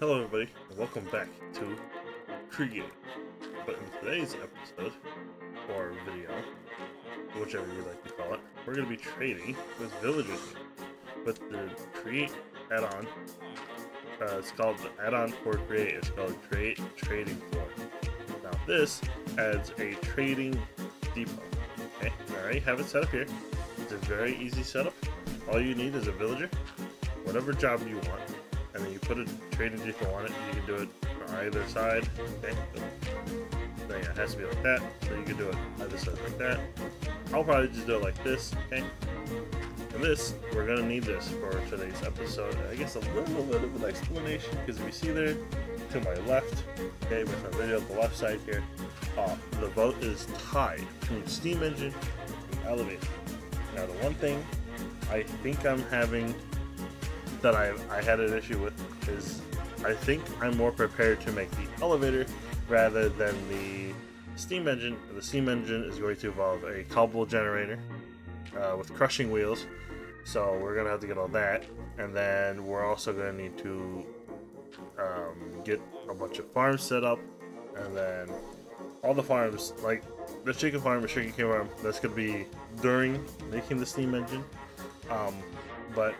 Hello everybody, and welcome back to Create. But in today's episode, or video, whichever you like to call it, we're going to be trading with villagers with the Create add-on. It's called the add-on for Create. It's called Create Trading Floor. Now this adds a trading depot. Okay, I already have it set up here. It's a very easy setup. All you need is a villager, whatever job you want, and then you put a trading depot on it. You can do it on either side. Okay, so yeah, it has to be like that. So you can do it either side like that. I'll probably just do it like this. Okay, and this, we're gonna need this for today's episode. I guess a little bit of an explanation, because if you see there to my left, okay, with my video at the left side here, the boat is tied between steam engine and elevator. Now the one thing I think I'm having that I had an issue with is I think I'm more prepared to make the elevator rather than the steam engine. The steam engine is going to involve a cobble generator with crushing wheels, so we're gonna have to get all that, and then we're also gonna need to get a bunch of farms set up, and then all the farms, like the chicken farm, the chicken farm, that's gonna be during making the steam engine, but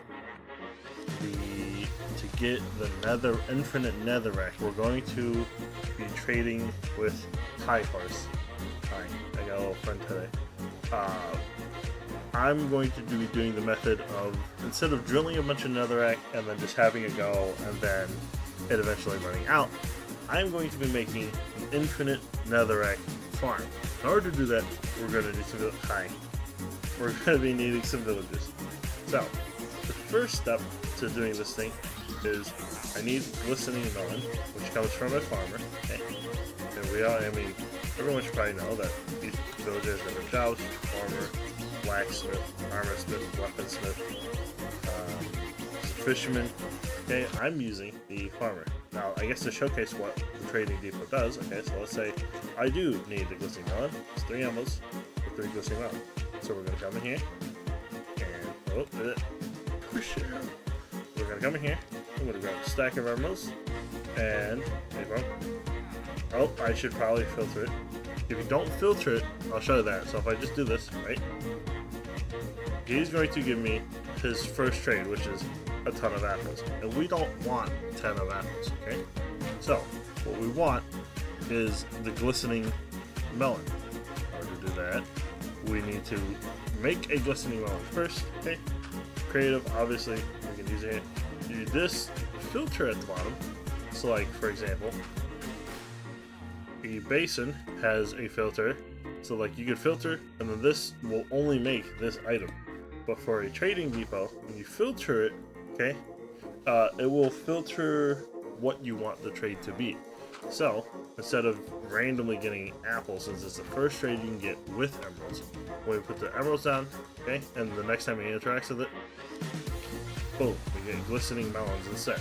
to get the infinite netherrack, we're going to be trading with Hi Horse. Hi, I got a little friend today. I'm going to be doing the method of, instead of drilling a bunch of netherrack and then just having it go and then it eventually running out, I'm going to be making an infinite netherrack farm. In order to do that, we're going to need some We're going to be needing some villagers. So, the first step to doing this thing is I need glistening melon, which comes from a farmer. Okay. And everyone should probably know that these villagers have their jobs: farmer, blacksmith, armor smith, weaponsmith, fisherman. Okay, I'm using the farmer. Now, I guess to showcase what the trading depot does, okay, so let's say I do need the glistening melon. It's 3 emeralds for 3 glistening melon. So we're going to come in here, and push it out. We're going to come in here, I'm going to grab a stack of emeralds, and I should probably filter it. If you don't filter it, I'll show you that. So if I just do this, right, he's going to give me his first trade, which is a ton of apples, and we don't want 10 of apples, okay? So what we want is the glistening melon. In order to do that, we need to make a glistening melon first, okay? Creative, obviously, we can use it. Do this filter at the bottom. So like, for example, the basin has a filter, so like you could filter, and then this will only make this item. But for a trading depot, when you filter it, okay, it will filter what you want the trade to be. So instead of randomly getting apples, since it's the first trade you can get with emeralds, when we put the emeralds down, okay, and the next time he interacts with it, boom, we get glistening melons instead.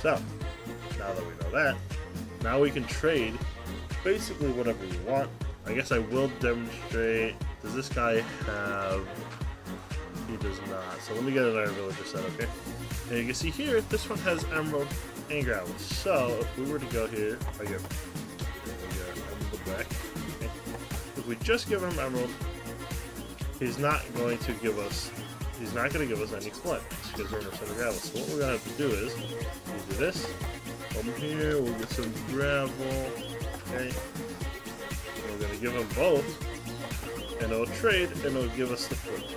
So now that we know that, now we can trade basically whatever you want. I guess I will demonstrate. Does this guy have? He does not. So let me get another villager set up here. And you can see here, this one has emerald and gravel. So if we were to go here, I get emerald back. Okay. If we just give him emerald, he's not going to give us any flint, because we're going to gravel. So what we're going to have to do is we do this. Come here, we'll get some gravel. Okay. And we're going to give them both, and it'll trade, and it'll give us the flint.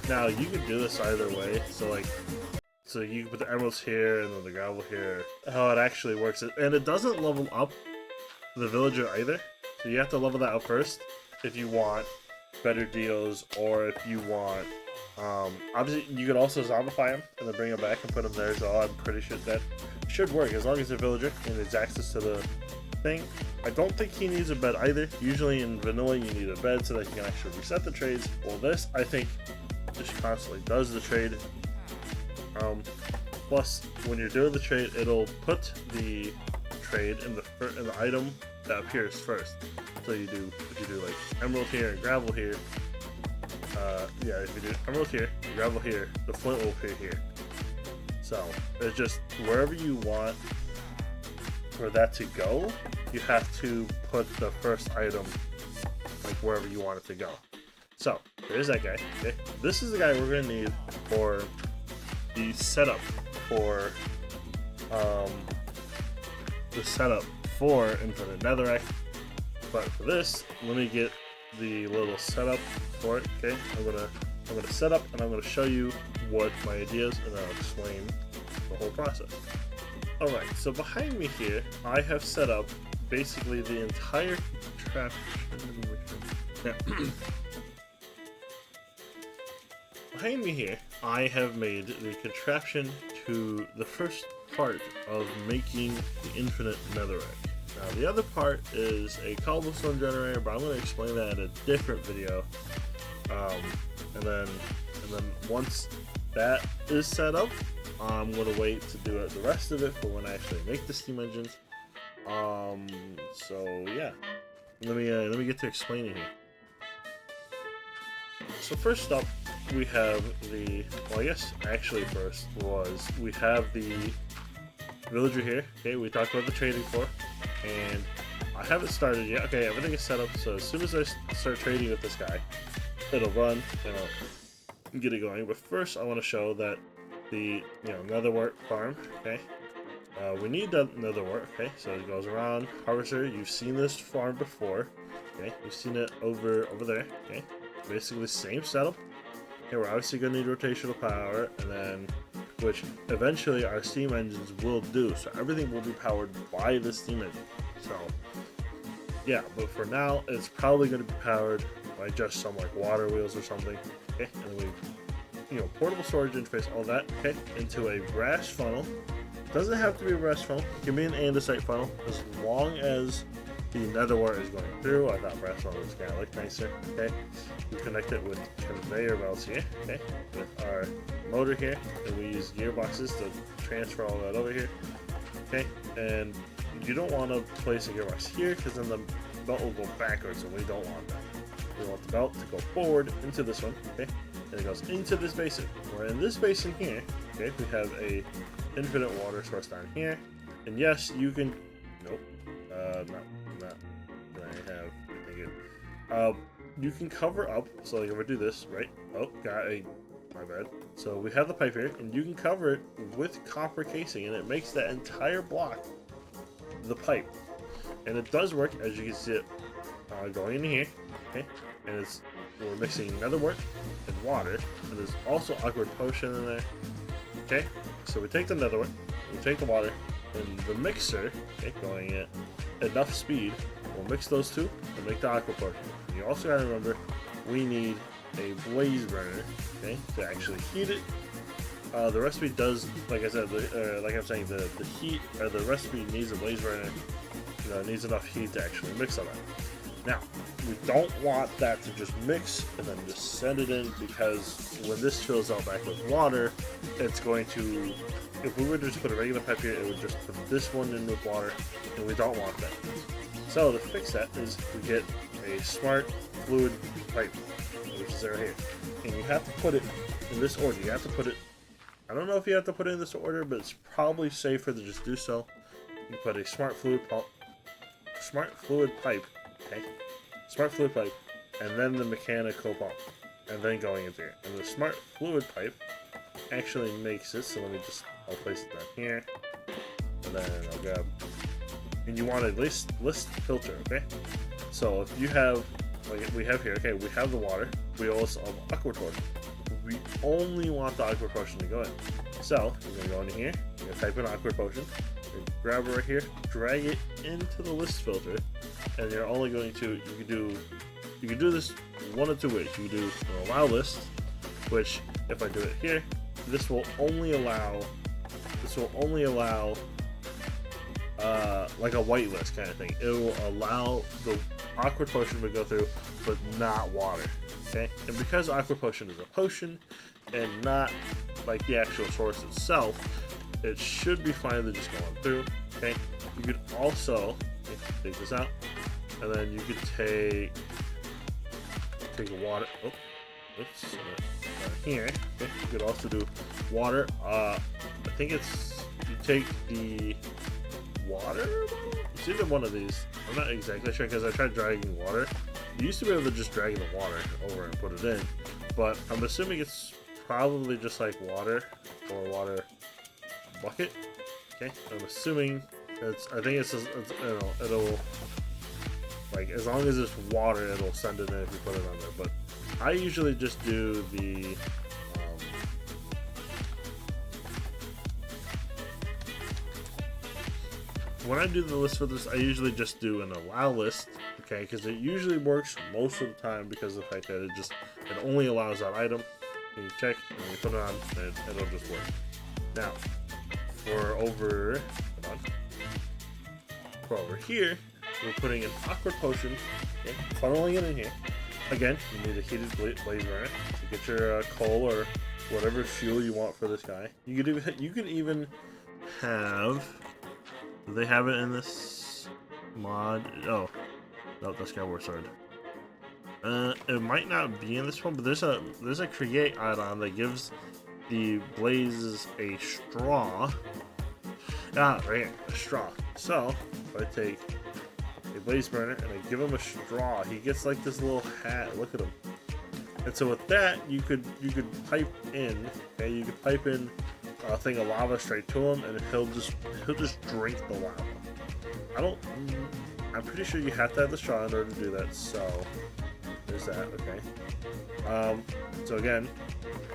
Now you can do this either way, so you can put the emeralds here and then the gravel here. How it actually works, and it doesn't level up the villager either, so you have to level that up first if you want better deals, or if you want, obviously you could also zombify him and then bring him back and put him there as well. I'm pretty sure that should work as long as the villager and his access to the thing. I don't think he needs a bed either. Usually in vanilla you need a bed so that you can actually reset the trades. Well, this I think just constantly does the trade. Plus, when you're doing the trade, it'll put the trade in the item that appears first. So if you do like emerald here and gravel here, if you do emerald here, gravel here, the flint will appear here. So it's just wherever you want for that to go, you have to put the first item like wherever you want it to go. So there's that guy. Okay, this is the guy we're gonna need for the setup for Infinite Netherrack. But for this, let me get the little setup for it. Okay, I'm gonna set up and I'm gonna show you what my idea is, and I'll explain the whole process. All right, so behind me here, I have set up basically the entire trap. Behind me here, I have made the contraption to the first part of making the Infinite Netherrack. Now the other part is a cobblestone generator, but I'm going to explain that in a different video. And then once that is set up, I'm going to wait to do the rest of it for when I actually make the steam engines. So yeah, let me get to explaining here. So first up, we have the, well, I guess actually first was we have the villager here. Okay, we talked about the trading floor, and I haven't started yet. Okay, everything is set up, so as soon as I start trading with this guy, it'll run and I'll get it going. But first, I want to show that the netherwort farm. Okay, we need that netherwort. Okay, so it goes around harvester. You've seen this farm before. Okay, you've seen it over there. Okay, basically same setup. Okay, we're obviously going to need rotational power, and then which eventually our steam engines will do. So everything will be powered by the steam engine. So yeah, but for now, it's probably going to be powered by just some like water wheels or something. Okay, and then we, portable storage interface, all that. Okay, into a brass funnel. Doesn't have to be a brass funnel. It can be an andesite funnel as long as the netherwort is going through. I thought brass funnel was kind of look nicer. Okay, we connect it with conveyor belts here. Okay, with our motor here, and we use gearboxes to transfer all that over here. Okay, and you don't want to place a gearbox here because then the belt will go backwards, and we don't want that. We want the belt to go forward into this one. Okay, and it goes into this basin. We're in this basin here. Okay, we have a infinite water source down here, and yes, you can. Nope, not. You can cover up. So like if I do this, right? Oh, my bad. So we have the pipe here, and you can cover it with copper casing, and it makes that entire block the pipe. And it does work, as you can see it going in here. Okay, and we're mixing netherwort and water, and there's also awkward potion in there. Okay, so we take the netherwort, we take the water, and the mixer, okay, going at enough speed, we'll mix those two and make the aqua potion. And you also gotta remember, we need a blaze burner, okay, to actually heat it. The recipe does, like I said, like I'm saying, the heat, or the recipe needs a blaze burner. It needs enough heat to actually mix all that. Now, we don't want that to just mix and then just send it in, because when this fills out back with water, it's going to, if we were to just put a regular pipe here, it would just put this one in with water, and we don't want that. So to fix that is we get a smart fluid pipe, which is right here. And you have to put it in this order. You have to put it, I don't know if you have to put it in this order, but it's probably safer to just do so. You put a smart fluid pipe, okay? Smart fluid pipe, and then the mechanical pump, and then going into here. And the smart fluid pipe actually makes it, so I'll place it down here, and then I'll grab, and you want a list filter, okay? So if you have, like we have here, okay, we have the water, we also have aqua potion. We only want the aqua potion to go in. So we're gonna go into here, we're gonna type in aqua potion, grab it right here, drag it into the list filter, and you're only going to, you can do this one of two ways. You can do an allow list, which if I do it here, this will only allow like a white list kind of thing. It will allow the aqua potion to go through, but not water. Okay, and because aqua potion is a potion and not like the actual source itself, it should be fine to just go on through. Okay, you could also take this out, and then you could take water. Oh, oops, here. Okay, you could also do water. I think it's, you take the water bottle? It's either one of these. I'm not exactly sure because I tried dragging water. You used to be able to just drag the water over and put it in, but I'm assuming it's probably just like water or water bucket. Okay, I'm assuming it's. I think it's just, it'll like as long as it's water, it'll send it in if you put it on there. But I usually just do the. When I do the list for this, I usually just do an allow list, okay, because it usually works most of the time because of the fact that it only allows that item. And you check, and you put it on, and it'll just work. Now, for over here, we're putting an awkward potion, okay, funneling it in here. Again, you need a heated blaze burner to get your coal or whatever fuel you want for this guy. You could even have. Do they have it in this mod? Oh, no, that's Skyward Sword. It might not be in this one, but there's a create add-on that gives the blazes a straw. Ah, right here, a straw. So if I take a blaze burner and I give him a straw, he gets like this little hat. Look at him. And so with that, you could pipe in. Okay, you could pipe in a thing of lava straight to him, and he'll just drink the lava. I'm pretty sure you have to have the straw in order to do that. So there's that. Okay. So again,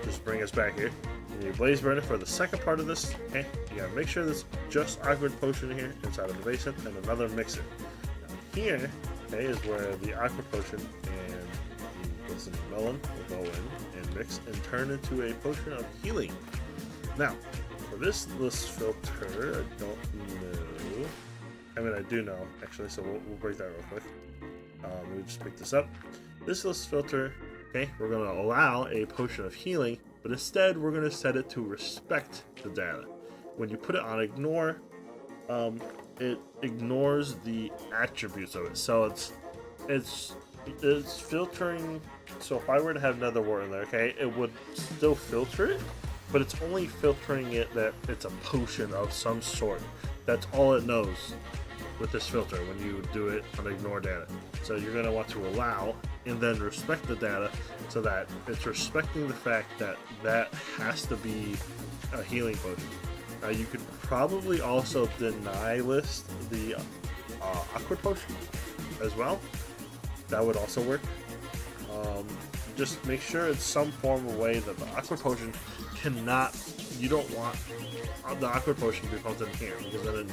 just bring us back here. You need a blaze burner for the second part of this. Okay. You gotta make sure there's just awkward potion here inside of the basin and another mixer. Now here, okay, is where the awkward potion and the glistening melon will go in and mix and turn into a potion of healing. Now, for this list filter, I don't know. I mean, I do know, actually, so we'll break that real quick. Let me just pick this up. This list filter, okay, we're going to allow a potion of healing, but instead we're going to set it to respect the data. When you put it on ignore, it ignores the attributes of it. So it's filtering. So if I were to have nether wart in there, okay, it would still filter it, but it's only filtering it that it's a potion of some sort. That's all it knows with this filter when you do it on ignore data. So you're going to want to allow and then respect the data so that it's respecting the fact that that has to be a healing potion. Now you could probably also deny list the awkward potion as well. That would also work. Just make sure it's some form of way that the awkward potion cannot. You don't want the awkward potion to be pumped in here, because then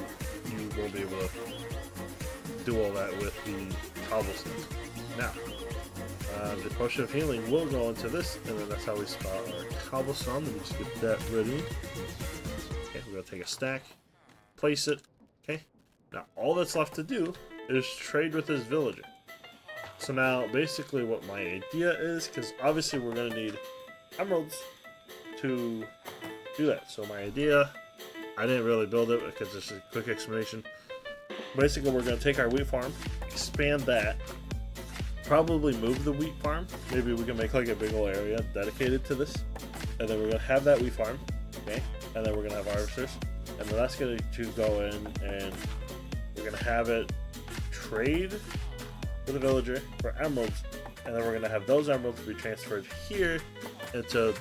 you won't be able to do all that with the cobblestones. Now, the potion of healing will go into this, and then that's how we spot our cobblestone. Let me just get that ready. Okay, we're gonna take a stack, place it. Okay, now all that's left to do is trade with this villager. So now, basically, what my idea is, because obviously we're gonna need emeralds to do that. So my idea, I didn't really build it because it's a quick explanation. Basically, we're going to take our wheat farm, expand that, probably move the wheat farm. Maybe we can make like a big old area dedicated to this, and then we're going to have that wheat farm, okay? And then we're going to have harvesters, and then that's going to go in, and we're going to have it trade with the villager for emeralds, and then we're going to have those emeralds be transferred here into.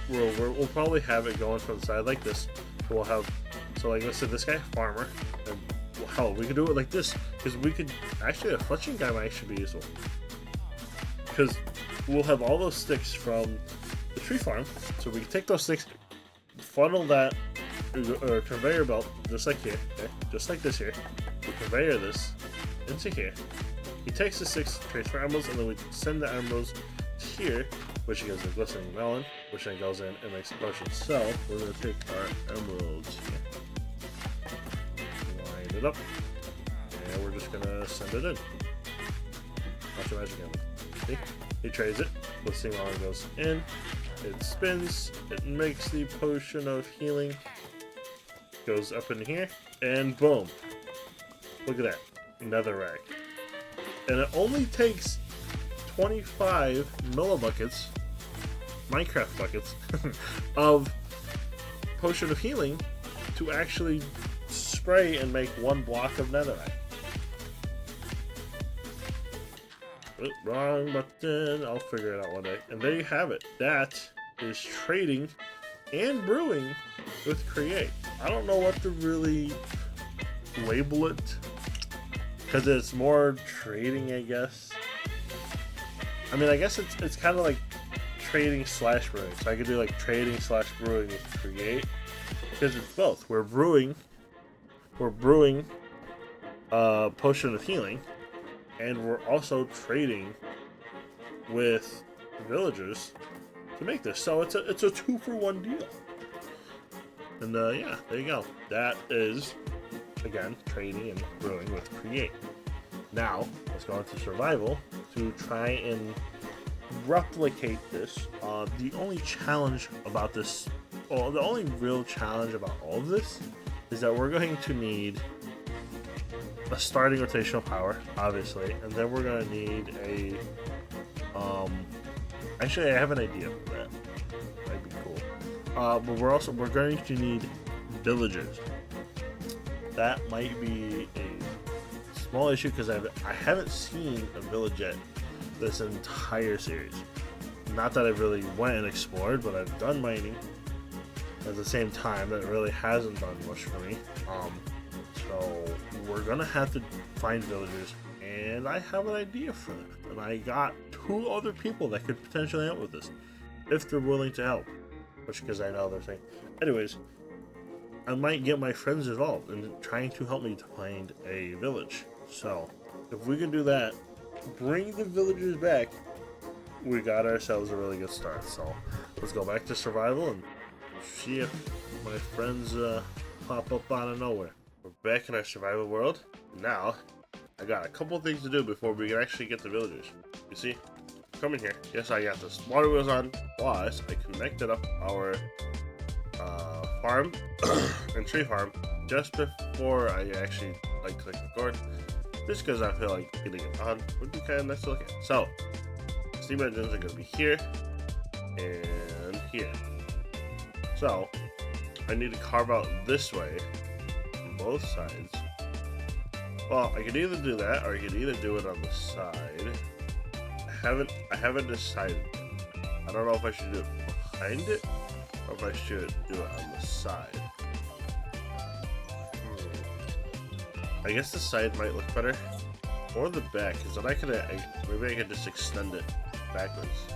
We'll probably have it going from the side like this. So we'll have, so like let's say this guy, farmer, and hell, we could do it like this, because we could, actually a fletching guy might actually be useful. Because we'll have all those sticks from the tree farm, so we can take those sticks, funnel that, or conveyor belt, just like here, okay? Just like this here. We conveyor this into here. He takes the sticks, trades for emeralds, and then we send the emeralds here, which gives the glistening melon, which then goes in and makes a potion. So we're going to take our emeralds here, line it up, and we're just going to send it in. Watch the magic emerald. See? He trades it, glistening melon goes in, it spins, it makes the potion of healing, goes up in here, and boom. Look at that, another rag. And it only takes 25 millibuckets, Minecraft buckets, of potion of healing to actually spray and make 1 block of netherite. Oh, wrong button. I'll figure it out one day. And there you have it. That is trading and brewing with Create. I don't know what to really label it, because it's more trading, I guess. I mean, I guess it's kind of like trading slash brewing. So I could do like trading slash brewing with Create, because it's both. We're brewing Potion of Healing, and we're also trading with villagers to make this. So it's a 2-for-1 deal. And yeah, there you go. That is, again, trading and brewing with Create. Now let's go into survival to try and replicate this. The only challenge about this, well, the only real challenge about all of this is that we're going to need a starting rotational power, obviously, and then we're going to need a actually, I have an idea for that. That'd be cool. But we're going to need villagers. That might be a small issue because I haven't seen a village yet this entire series. Not that I've really went and explored, but I've done mining at the same time. That really hasn't done much for me. So we're gonna have to find villagers, and I have an idea for that. And I got 2 other people that could potentially help with this, if they're willing to help. Which, because I know they're saying. Anyways, I might get my friends involved in trying to help me to find a village. So if we can do that, bring the villagers back, we got ourselves a really good start. So let's go back to survival and see if my friends pop up out of nowhere. We're back in our survival world. Now, I got a couple things to do before we can actually get the villagers. You see? Come in here. Yes, I got the water wheels on. Plus, I connected up our farm and tree farm just before I actually click record. Just because I feel like getting it on would be kind of nice to look at. So, steam engines are going to be here and here. So, I need to carve out this way on both sides. Well, I could either do that, or I could either do it on the side. I haven't decided. I don't know if I should do it behind it, or if I should do it on the side. I guess the side might look better, or the back, because then maybe I could just extend it backwards.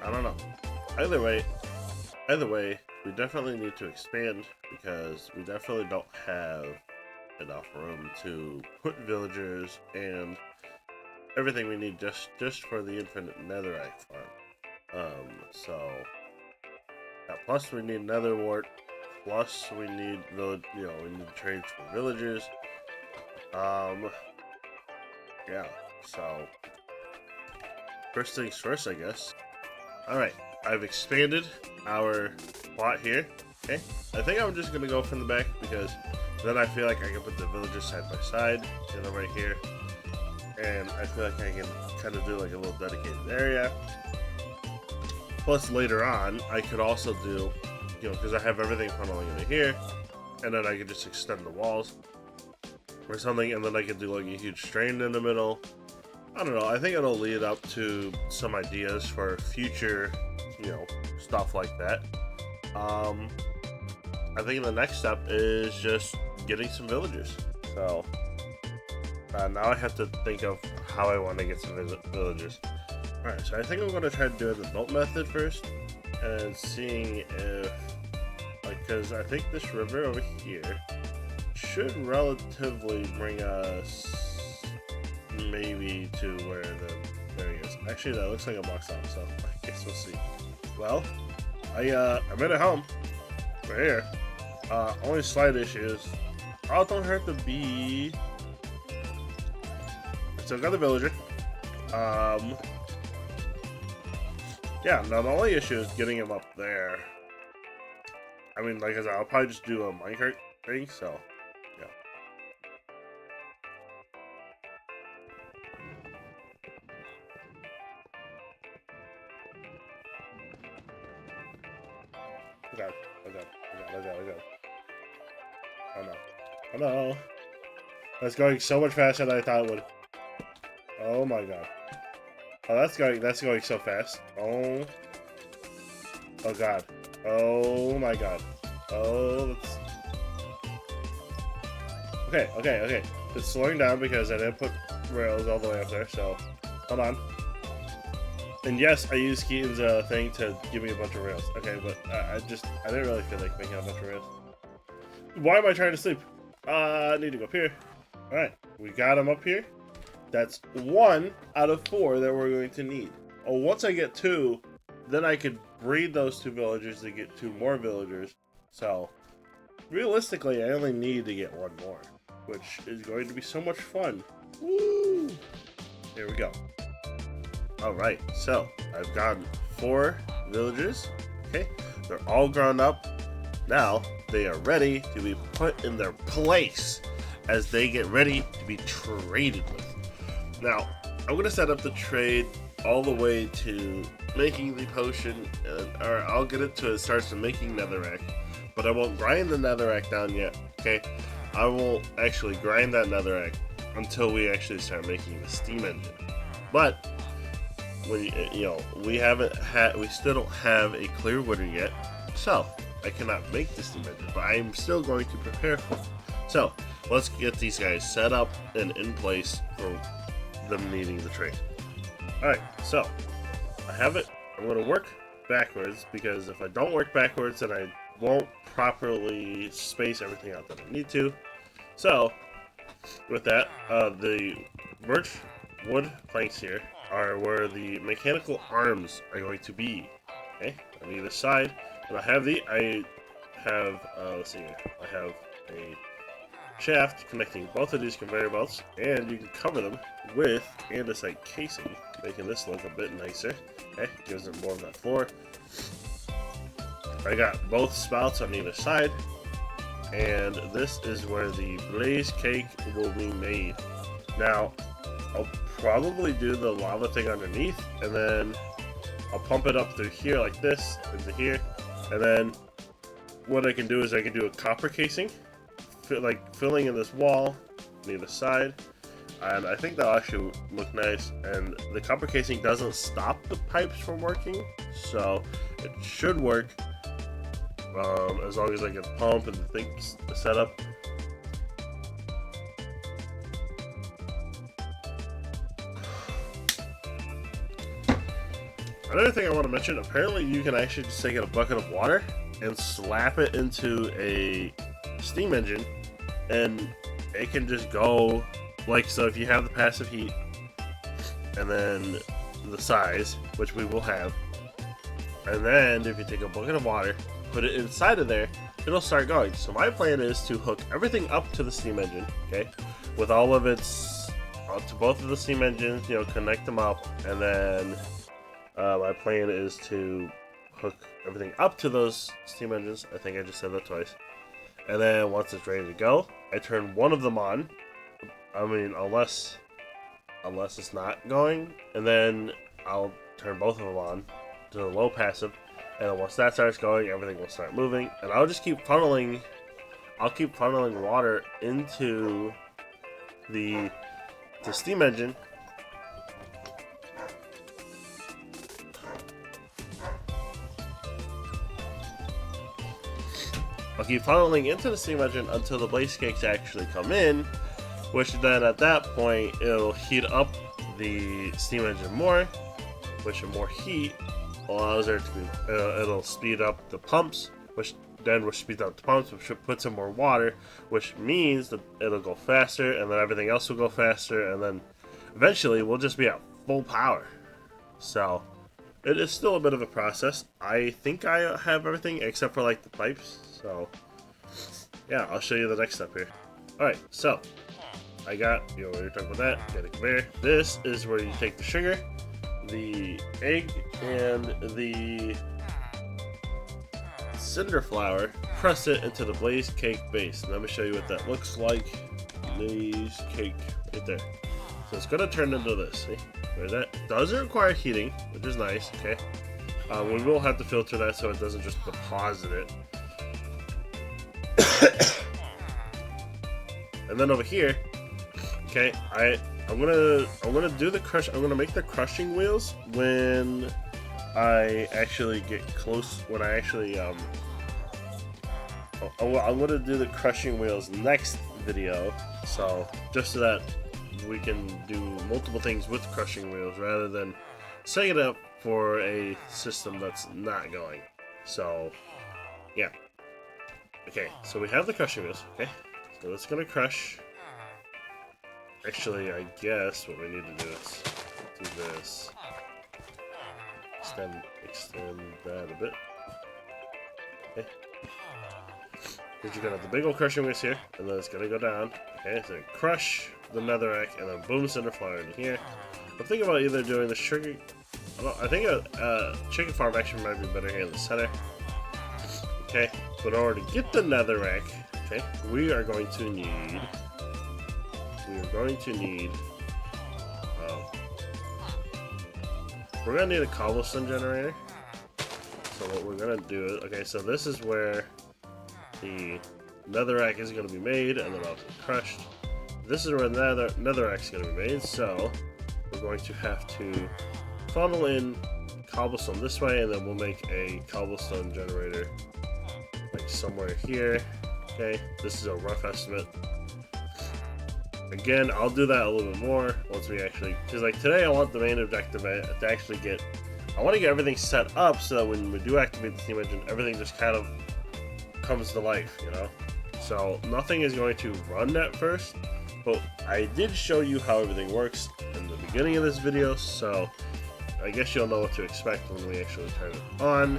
I don't know. Either way, we definitely need to expand, because we definitely don't have enough room to put villagers and everything we need just for the infinite netherite farm. So yeah, plus we need nether wart, plus we need we need trades for villagers. Yeah, so first things first, I guess. Alright, I've expanded our plot here. Okay, I think I'm just gonna go from the back, because then I feel like I can put the villagers side by side, right here. And I feel like I can kind of do like a little dedicated area. Plus later on, I could also do, because I have everything funneling into here, and then I could just extend the walls or something, and then I could do like a huge drain in the middle. I don't know, I think it'll lead up to some ideas for future, stuff like that. I think the next step is just getting some villagers. So now I have to think of how I want to get some villagers. Alright, so I think I'm going to try to do the boat method first, and seeing if, because I think this river over here should relatively bring us maybe to where there he is. Actually, that looks like a box off, so I guess we'll see. Well, I made it home. Right here. Only slight issues. Oh, don't hurt the bee. Still got the villager. Yeah, now the only issue is getting him up there. I mean, like I said, I'll probably just do a minecart thing, so yeah. I got it. Oh no. Oh no. That's going so much faster than I thought it would. Oh my god. Oh, that's going so fast. Oh. Oh god. Oh my god. Oh, let's... Okay. It's slowing down because I didn't put rails all the way up there, so hold on. And yes, I used Keaton's thing to give me a bunch of rails. Okay, but I didn't really feel like making a bunch of rails. Why am I trying to sleep? I need to go up here. Alright, we got him up here. That's 1 out of 4 that we're going to need. Oh, once I get 2, then I could breed those 2 villagers to get 2 more villagers. So, realistically, I only need to get 1 more, which is going to be so much fun. Woo! Here we go. Alright, so I've gotten 4 villagers. Okay, they're all grown up. Now, they are ready to be put in their place as they get ready to be traded with. Now, I'm going to set up the trade all the way to making the potion, or I'll get it to it starts to making netherrack, but I won't grind the netherrack down yet, okay? I won't actually grind that netherrack until we actually start making the steam engine. But, when we still don't have a clear winter yet, so I cannot make the steam engine, but I'm still going to prepare for it. So, let's get these guys set up and in place for them needing the trade. Alright, so I have it. I'm going to work backwards because if I don't work backwards, then I won't properly space everything out that I need to. So, with that, the birch wood planks here are where the mechanical arms are going to be. Okay, on either side. And I have let's see here. I have a shaft connecting both of these conveyor belts, and you can cover them with andesite casing, making this look a bit nicer. Okay, gives it more of that floor. I got both spouts on either side, and this is where the blaze cake will be made. Now, I'll probably do the lava thing underneath, and then I'll pump it up through here like this, into here, and then what I can do is I can do a copper casing, like filling in this wall on either side, and I think that'll actually look nice. And the copper casing doesn't stop the pipes from working, so it should work as long as I get the pump and the things set up. Another thing I want to mention, apparently you can actually just take a bucket of water and slap it into a steam engine, and it can just go, like, so if you have the passive heat, and then the size, which we will have, and then if you take a bucket of water, put it inside of there, it'll start going. So my plan is to hook everything up to the steam engine, okay, with all of its, to both of the steam engines, connect them up, and then my plan is to hook everything up to those steam engines. I think I just said that twice. And then once it's ready to go, I turn one of them on. I mean, unless it's not going, and then I'll turn both of them on to the low passive. And then once that starts going, everything will start moving. And I'll just keep funneling. I'll keep funneling water into the steam engine. I'll keep funneling into the steam engine until the blaze cakes actually come in, which then at that point it'll heat up the steam engine more, which more heat allows there to be, it'll speed up the pumps, which then will speed up the pumps, which should put some more water, which means that it'll go faster, and then everything else will go faster, and then eventually we'll just be at full power. So it is still a bit of a process. I think I have everything except for like the pipes. So, yeah, I'll show you the next step here. Alright, so, I got, we were talking about that, get a conveyor. This is where you take the sugar, the egg, and the cinder flour, press it into the blaze cake base. And let me show you what that looks like. Blaze cake, right there. So it's going to turn into this, see? There's that. It doesn't require heating, which is nice, okay? We will have to filter that so it doesn't just deposit it. And then over here, okay, I'm gonna do the crush. I'm gonna make the crushing wheels when I actually get close. When I actually I'm gonna do the crushing wheels next video. So just so that we can do multiple things with crushing wheels rather than setting it up for a system that's not going. So yeah. Okay, so we have the crushing wheels. Okay, so it's gonna crush. Actually, I guess what we need to do is do this. Extend that a bit. Okay. Because you're gonna have the big old crushing wheels here, and then it's gonna go down. Okay, so crush the netherrack, and then boom, center flower in here. I'm thinking about either doing the sugar. I think a chicken farm actually might be better here in the center. Okay, but in order to get the netherrack, okay, we're going to need. We're gonna need a cobblestone generator. So what we're gonna do is, okay, so this is where the netherrack is gonna be made, and then also crushed. This is where the netherrack is gonna be made. So we're going to have to funnel in cobblestone this way, and then we'll make a cobblestone generator like somewhere here. Okay, this is a rough estimate. Again, I'll do that a little bit more once we actually, because like today I want the main objective to actually get, I want to get everything set up so that when we do activate the steam engine, everything just kind of comes to life, you know? So nothing is going to run at first, but I did show you how everything works in the beginning of this video, so I guess you'll know what to expect when we actually turn it on.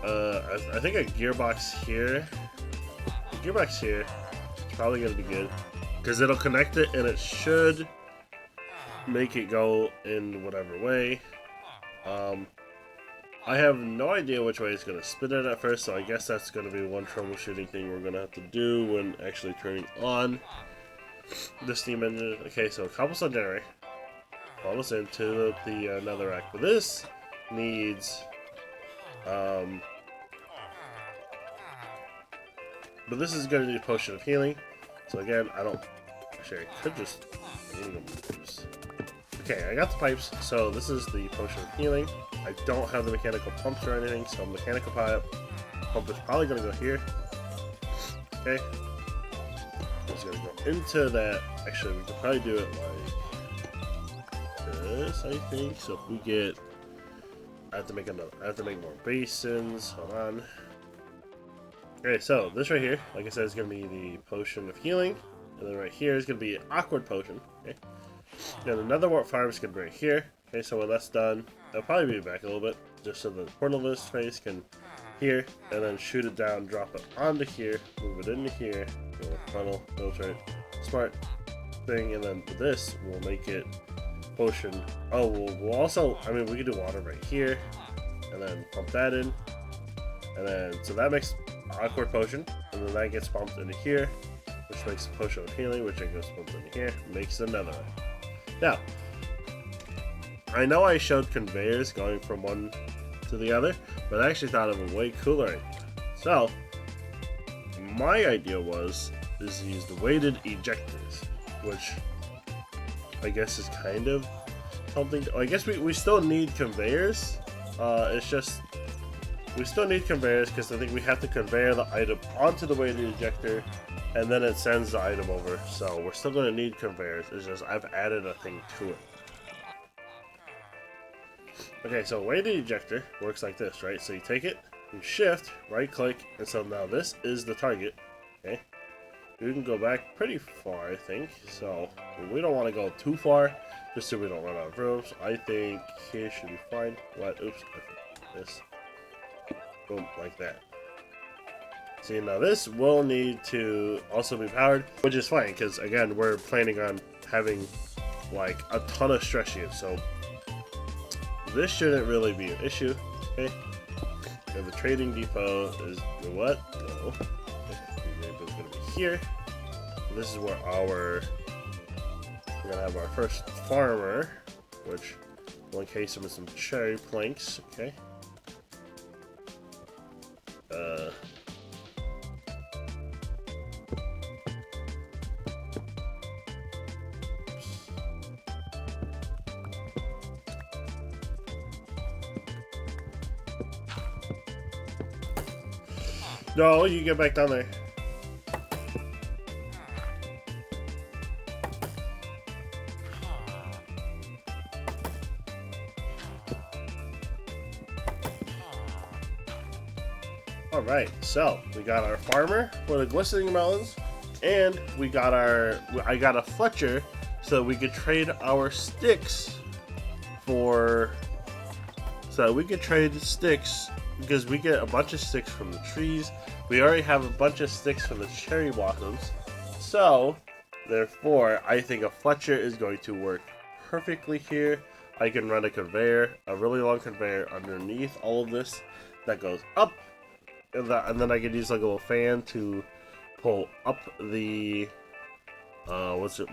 I think a gearbox here, probably gonna be good because it'll connect it and it should make it go in whatever way. I have no idea which way it's gonna spin it at first, so I guess that's gonna be one troubleshooting thing we're gonna have to do when actually turning on the steam engine. Okay, so cobblestone generator follows into the netherrack, but this needs but this is going to need a potion of healing. So again, actually I could just okay, I got the pipes, so this is the potion of healing. I don't have the mechanical pumps or anything, so mechanical pump is probably going to go here. Okay, it's going to go into that. Actually, we could probably do it like this, I think. So if we get, I have to make more basins. Hold on. Okay, so this right here, like I said, is going to be the potion of healing, and then right here is going to be an awkward potion. Okay, then another warp farm is going to be right here. Okay, so when that's done, I'll probably be back a little bit, just so the portal of this space can here, and then shoot it down, drop it onto here, move it into here, go funnel, filter it, smart thing, and then this will make it potion. Oh, we'll also, I mean, we can do water right here, and then pump that in, and then so that makes awkward potion, and then that gets pumped into here, which makes a potion of healing, which then goes pumped into here, makes another one. Now, I know I showed conveyors going from one to the other, but I actually thought of a way cooler idea. So, my idea is to use the weighted ejectors, which I guess is kind of something. I guess we still need conveyors. It's just we still need conveyors because I think we have to conveyor the item onto the weighted ejector, and then it sends the item over. So we're still going to need conveyors. It's just I've added a thing to it. Okay, so weighted ejector works like this, right? So you take it, you shift, right click, and so now this is the target. Okay, we can go back pretty far, I think. So we don't want to go too far, just so we don't run out of room. So I think here should be fine. What? Oops, this. Boom, like that. See, now this will need to also be powered, which is fine because again we're planning on having like a ton of stress units, so this shouldn't really be an issue. Okay, and the trading depot is what? No, it's gonna be here. This is where we're gonna have our first farmer, which will encase him with some cherry planks. Okay. No, you get back down there. Alright, so we got our farmer for the glistening melons, and we got I got a Fletcher so we could trade our sticks for, so we could trade sticks because we get a bunch of sticks from the trees. We already have a bunch of sticks from the cherry blossoms, so therefore I think a Fletcher is going to work perfectly here. I can run a conveyor, a really long conveyor underneath all of this that goes up, and then I could use like a little fan to pull up the what's it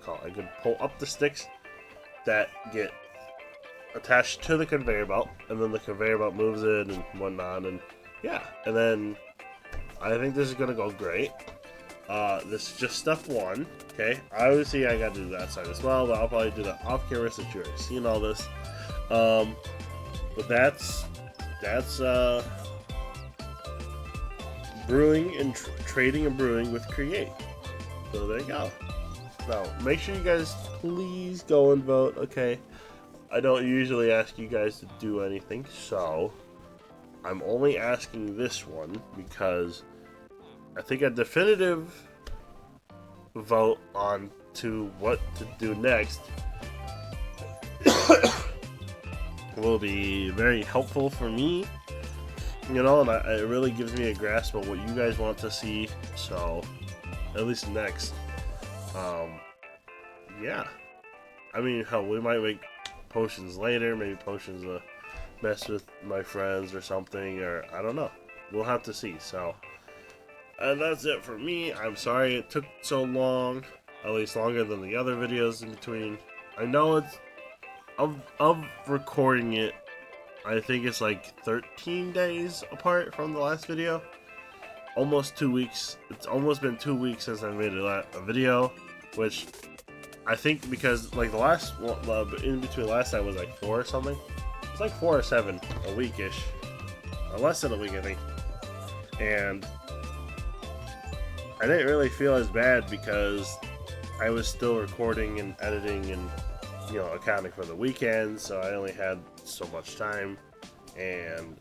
called? I could pull up the sticks that get attached to the conveyor belt, and then the conveyor belt moves in and whatnot, and yeah, and then I think this is gonna go great. This is just step one. Okay, obviously I gotta do that side as well, but I'll probably do that off camera since you've already seen all this. But that's brewing and trading and brewing with Create. So there you go. Now make sure you guys please go and vote. Okay, I don't usually ask you guys to do anything, so I'm only asking this one because I think a definitive vote on to what to do next will be very helpful for me, you know, and it really gives me a grasp of what you guys want to see. So at least next, yeah, I mean, hell, we might make potions later, maybe potions to mess with my friends or something, or I don't know, we'll have to see. So and that's it for me. I'm sorry it took so long, at least longer than the other videos in between. I know it's of recording it, I think it's like 13 days apart from the last video. Almost 2 weeks. It's almost been 2 weeks since I made a video, which I think because like the last in between last time was like 4 or something. It's like 4 or 7 a week-ish, less than a week I think, and I didn't really feel as bad because I was still recording and editing and, you know, accounting for the weekend, so I only had so much time. And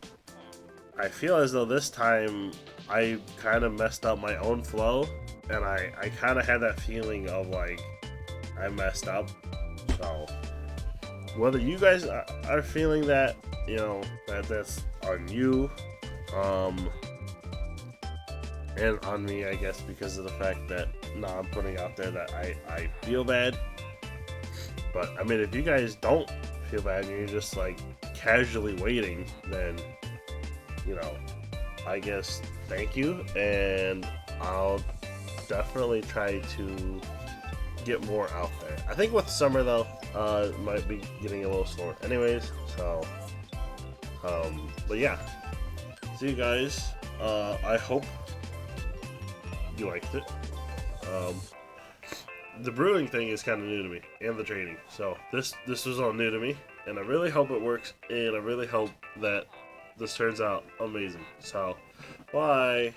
I feel as though this time I kind of messed up my own flow, and I kind of had that feeling of like I messed up. So whether you guys are feeling that, you know, that's on you, and on me, I guess, because of the fact that I'm putting out there that I feel bad. But I mean, if you guys don't feel bad and you're just like casually waiting, then, you know, I guess thank you, and I'll definitely try to get more out there. I think with summer though, it might be getting a little slower anyways, so but yeah, see you guys. I hope you liked it. The brewing thing is kind of new to me, and the trading, so this was all new to me, and I really hope it works, and I really hope that this turns out amazing. So bye.